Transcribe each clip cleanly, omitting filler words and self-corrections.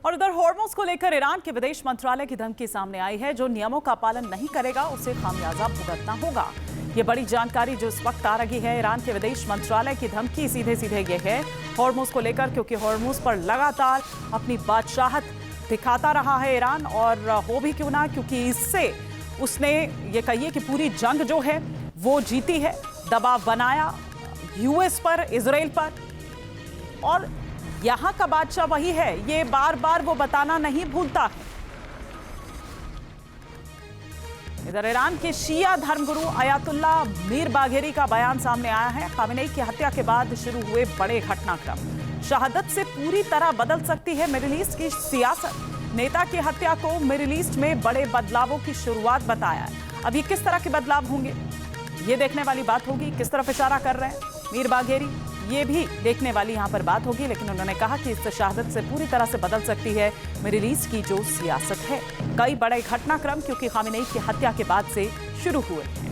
और उधर हॉर्मुज़ को लेकर ईरान के विदेश मंत्रालय की धमकी सामने आई है। जो नियमों का पालन नहीं करेगा उसे खामियाजा भुगतना होगा। ये बड़ी जानकारी जो इस वक्त आ रही है, ईरान के विदेश मंत्रालय की धमकी सीधे सीधे ये है हॉर्मुज़ को लेकर, क्योंकि हॉर्मुज़ पर लगातार अपनी बादशाहत दिखाता रहा है ईरान। और हो भी क्यों ना, क्योंकि इससे उसने ये कहिए कि पूरी जंग जो है वो जीती है। दबाव बनाया यूएस पर, इजराइल पर, और यहां का बादशाह वही है, ये बार बार वो बताना नहीं भूलता है। इधर ईरान के शिया धर्मगुरु अयातुल्ला मीर बाघेरी का बयान सामने आया है। खामेनेई की हत्या के बाद शुरू हुए बड़े घटनाक्रम शहादत से पूरी तरह बदल सकती है मिडिल ईस्ट की सियासत। नेता की हत्या को मिडिल ईस्ट में बड़े बदलावों की शुरुआत बताया है। अब ये किस तरह के बदलाव होंगे, ये देखने वाली बात होगी। किस तरफ इशारा कर रहे हैं मीर बाघेरी, ये भी देखने वाली यहाँ पर बात होगी। लेकिन उन्होंने कहा कि इस शहादत से पूरी तरह से बदल सकती है मिडिल ईस्ट की जो सियासत है। कई बड़े घटनाक्रम क्योंकि खामेनेई की हत्या के बाद से शुरू हुए हैं।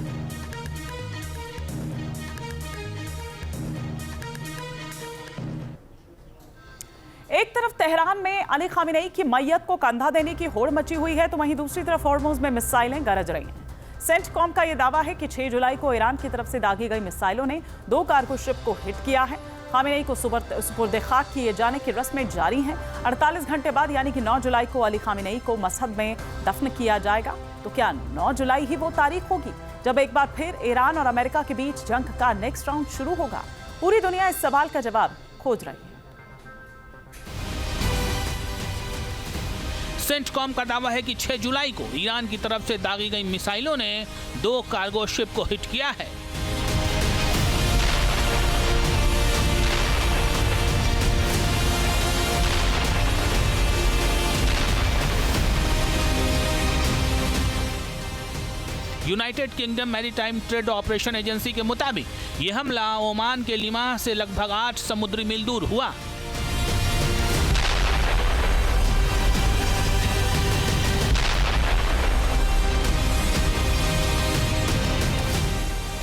एक तरफ तेहरान में अली खामेनेई की मैयत को कंधा देने की होड़ मची हुई है, तो वहीं दूसरी तरफ हॉर्मुज़ में मिसाइलें गरज रही हैं। सेंटकॉम का यह दावा है कि 6 जुलाई को ईरान की तरफ से दागी गई मिसाइलों ने 2 कार्गो शिप को हिट किया है। खामेनेई को सुपुर्द खाक किए जाने की रस्में जारी हैं। 48 घंटे बाद यानी कि 9 जुलाई को अली खामेनेई को मशहद में दफन किया जाएगा। तो क्या 9 जुलाई ही वो तारीख होगी जब एक बार फिर ईरान और अमेरिका के बीच जंग का नेक्स्ट राउंड शुरू होगा? पूरी दुनिया इस सवाल का जवाब खोज रही है। सेंटकॉम का दावा है कि 6 जुलाई को ईरान की तरफ से दागी गई मिसाइलों ने 2 कार्गो शिप को हिट किया है। United kingdom maritime trade operation agency के मुताबिक यह हमला ओमान के लिमाह से लगभग 8 समुद्री मील दूर हुआ।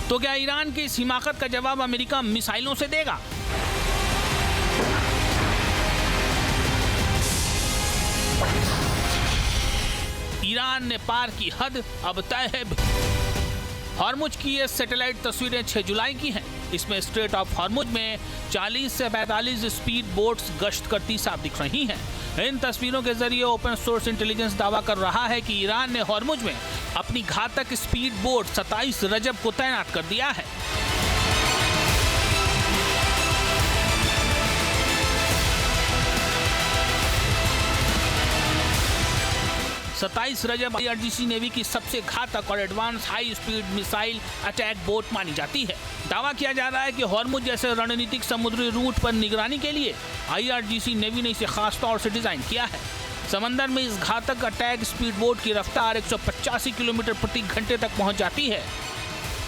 तो क्या ईरान की इस हिमाकत का जवाब अमेरिका मिसाइलों से देगा? ईरान ने पार की हद, अब तय है। हॉर्मुज की ये सैटेलाइट तस्वीरें 6 जुलाई की हैं। इसमें स्ट्रेट ऑफ हॉर्मुज में 40 से 45 स्पीड बोट्स गश्त करती साफ दिख रही हैं। इन तस्वीरों के जरिए ओपन सोर्स इंटेलिजेंस दावा कर रहा है कि ईरान ने हॉर्मुज में अपनी घातक स्पीड बोट 27 रजब को तैनात कर दिया है। सत्ताईस रजब IRGC नेवी की सबसे घातक और advance high speed missile attack boat मानी जाती है। दावा किया जा रहा है कि हॉर्मुज जैसे रणनीतिक समुद्री रूट पर निगरानी के लिए IRGC नेवी ने इसे खास तौर से डिजाइन किया है। समंदर में इस घातक अटैक स्पीड बोट की रफ्तार 185 किलोमीटर प्रति घंटे तक पहुंच जाती है।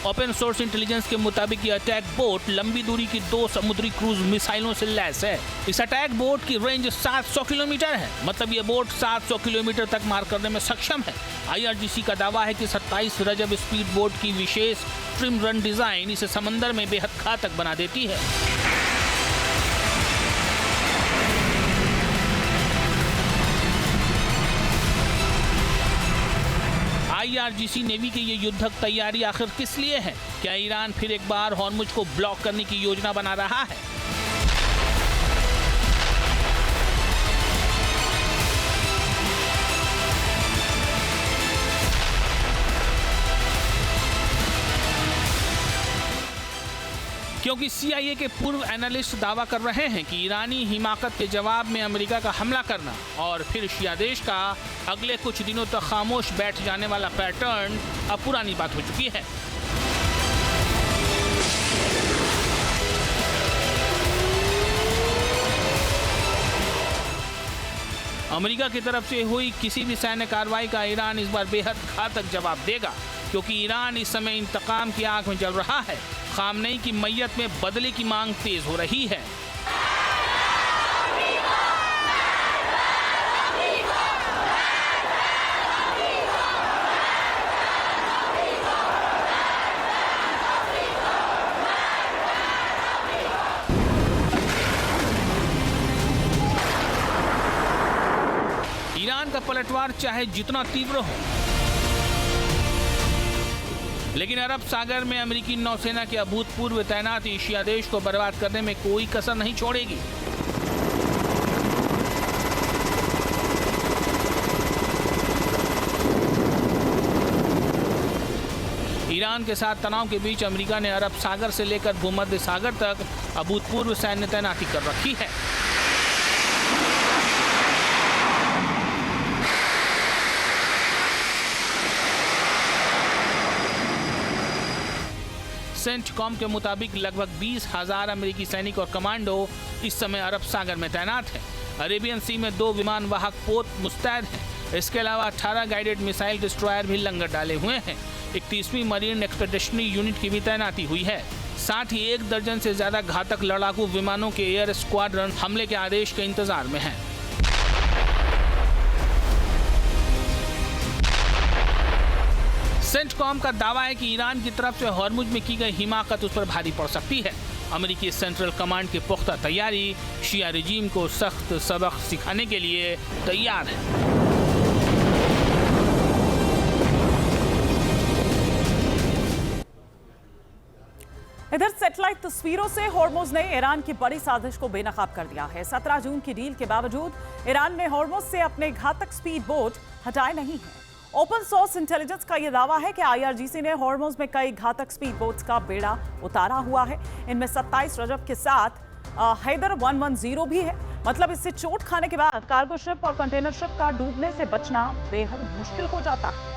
ओपन सोर्स इंटेलिजेंस के मुताबिक ये अटैक बोट लंबी दूरी की 2 समुद्री क्रूज मिसाइलों से लैस है। इस अटैक बोट की रेंज 700 किलोमीटर है, मतलब ये बोट 700 किलोमीटर तक मार करने में सक्षम है। IRGC का दावा है कि 27 रजब स्पीड बोट की विशेष ट्रिम रन डिजाइन इसे समंदर में बेहद घातक बना देती है। IRGC नेवी की ये युद्धक तैयारी आखिर किस लिए है? क्या ईरान फिर एक बार हॉर्मुज को ब्लॉक करने की योजना बना रहा है? क्योंकि CIA के पूर्व एनालिस्ट दावा कर रहे हैं कि ईरानी हिमाकत के जवाब में अमेरिका का हमला करना और फिर शिया देश का अगले कुछ दिनों तक खामोश बैठ जाने वाला पैटर्न अब पुरानी बात हो चुकी है। अमेरिका की तरफ से हुई किसी भी सैन्य कार्रवाई का ईरान इस बार बेहद घातक जवाब देगा, क्योंकि ईरान इस समय इंतकाम की आग में जल रहा है। खामनेई की मैयत में बदले की मांग तेज हो रही है। ईरान का पलटवार चाहे जितना तीव्र हो, लेकिन अरब सागर में अमेरिकी नौसेना की अभूतपूर्व तैनाती शिया देश को बर्बाद करने में कोई कसर नहीं छोड़ेगी। ईरान के साथ तनाव के बीच अमेरिका ने अरब सागर से लेकर भूमध्य सागर तक अभूतपूर्व सैन्य तैनाती कर रखी है। सेंटकॉम के मुताबिक लगभग 20,000 अमेरिकी सैनिक और कमांडो इस समय अरब सागर में तैनात हैं। अरेबियन सी में 2 विमान वाहक पोत मुस्तैद हैं। इसके अलावा 18 गाइडेड मिसाइल डिस्ट्रॉयर भी लंगर डाले हुए हैं। 31वीं मरीन एक्सपेडिशनरी यूनिट की भी तैनाती हुई है। साथ ही 1 दर्जन से ज्यादा घातक लड़ाकू विमानों के एयर स्क्वाड्रन हमले के आदेश के इंतजार में हैं। सेंटकॉम का दावा है कि ईरान की तरफ से हॉर्मुज में की गई हिमाकत उस पर भारी पड़ सकती है। अमेरिकी सेंट्रल कमांड की पुख्ता तैयारी शिया रिजीम को सख्त सबक सिखाने के लिए तैयार है। इधर सैटेलाइट तस्वीरों से हॉर्मुज ने ईरान की बड़ी साजिश को बेनकाब कर दिया है। 17 जून की डील के बावजूद ईरान ने हॉर्मुज से अपने घातक स्पीड बोट हटाए नहीं हैं। ओपन सोर्स इंटेलिजेंस का यह दावा है कि आईआरजीसी ने हॉर्मुज में कई घातक स्पीड बोट्स का बेड़ा उतारा हुआ है। इनमें 27 रजब के साथ हैदर 110 भी है। मतलब इससे चोट खाने के बाद कार्गो शिप और कंटेनर शिप का डूबने से बचना बेहद मुश्किल हो जाता है।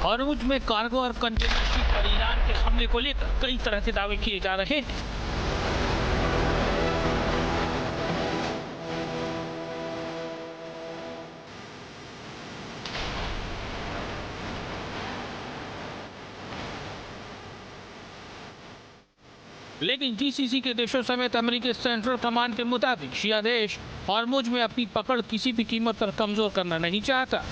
हॉर्मुज में कार्गो और कंटेनर शिप पर ईरान के हमले को लेकर कई तरह के दावे किए जा रहे हैं। लेकिन जीसीसी के देशों समेत अमेरिकी सेंट्रल कमांड के मुताबिक शिया देश हॉर्मुज में अपनी पकड़ किसी भी कीमत पर कमजोर करना नहीं चाहता।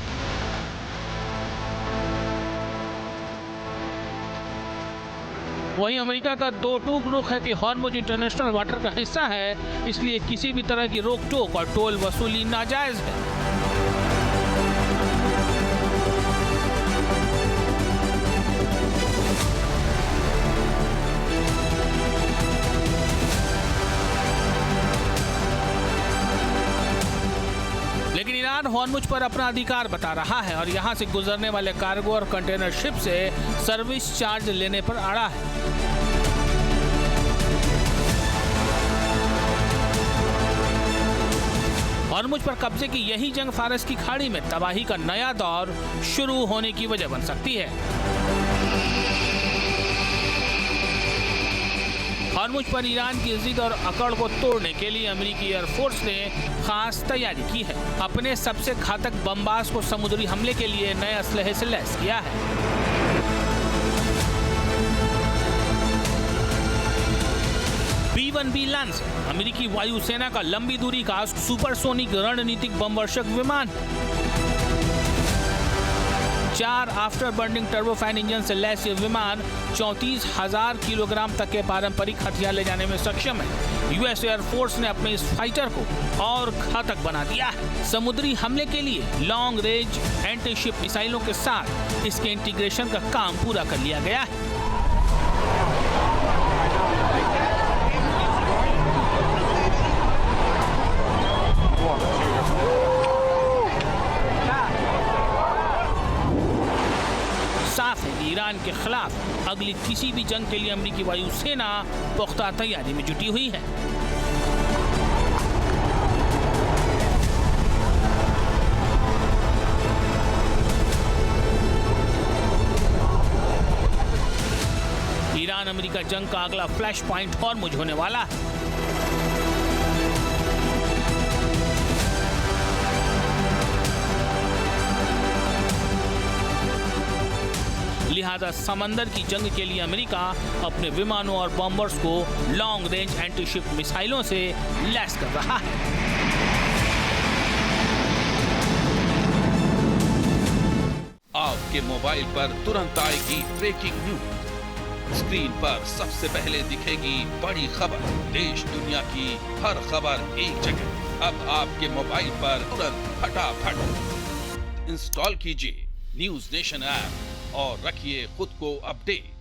वहीं अमेरिका का दो टूक रुख है कि हॉर्मुज इंटरनेशनल वाटर का हिस्सा है, इसलिए किसी भी तरह की रोक टोक और टोल वसूली नाजायज है। लेकिन ईरान हॉर्मुज पर अपना अधिकार बता रहा है और यहां से गुजरने वाले कार्गो और कंटेनर शिप से सर्विस चार्ज लेने पर अड़ा है। हॉर्मुज पर कब्जे की यही जंग फारस की खाड़ी में तबाही का नया दौर शुरू होने की वजह बन सकती है। हॉर्मुज पर ईरान की जिद और अकड़ को तोड़ने के लिए अमेरिकी एयरफोर्स ने खास तैयारी की है। अपने सबसे घातक बमबाज को समुद्री हमले के लिए नए असलहे से लैस किया है। B-1B लैंसर अमेरिकी वायुसेना का लंबी दूरी का सुपरसोनिक रणनीतिक बमवर्षक विमान, 4 आफ्टर बर्निंग टर्बोफैन इंजन से लैस ये विमान 34,000 किलोग्राम तक के पारंपरिक हथियार ले जाने में सक्षम है। यूएस एयरफोर्स ने अपने इस फाइटर को और घातक बना दिया है। समुद्री हमले के लिए लॉन्ग रेंज एंटी शिप मिसाइलों के साथ इसके इंटीग्रेशन का काम पूरा कर लिया गया है। साफ है कि ईरान के खिलाफ अगली किसी भी जंग के लिए अमेरिकी वायुसेना पुख्ता तैयारी में जुटी हुई है। ईरान अमेरिका जंग का अगला फ्लैश पॉइंट हॉर्मुज होने वाला है। लिहाजा समंदर की जंग के लिए अमेरिका अपने विमानों और बॉम्बर्स को लॉन्ग रेंज एंटीशिप मिसाइलों से लैस कर रहा है। आपके मोबाइल पर तुरंत आएगी ब्रेकिंग न्यूज। स्क्रीन पर सबसे पहले दिखेगी बड़ी खबर। देश दुनिया की हर खबर एक जगह। अब आपके मोबाइल पर तुरंत फटाफट इंस्टॉल कीजिए न्यूज नेशन ऐप और रखिए खुद को अपडेट।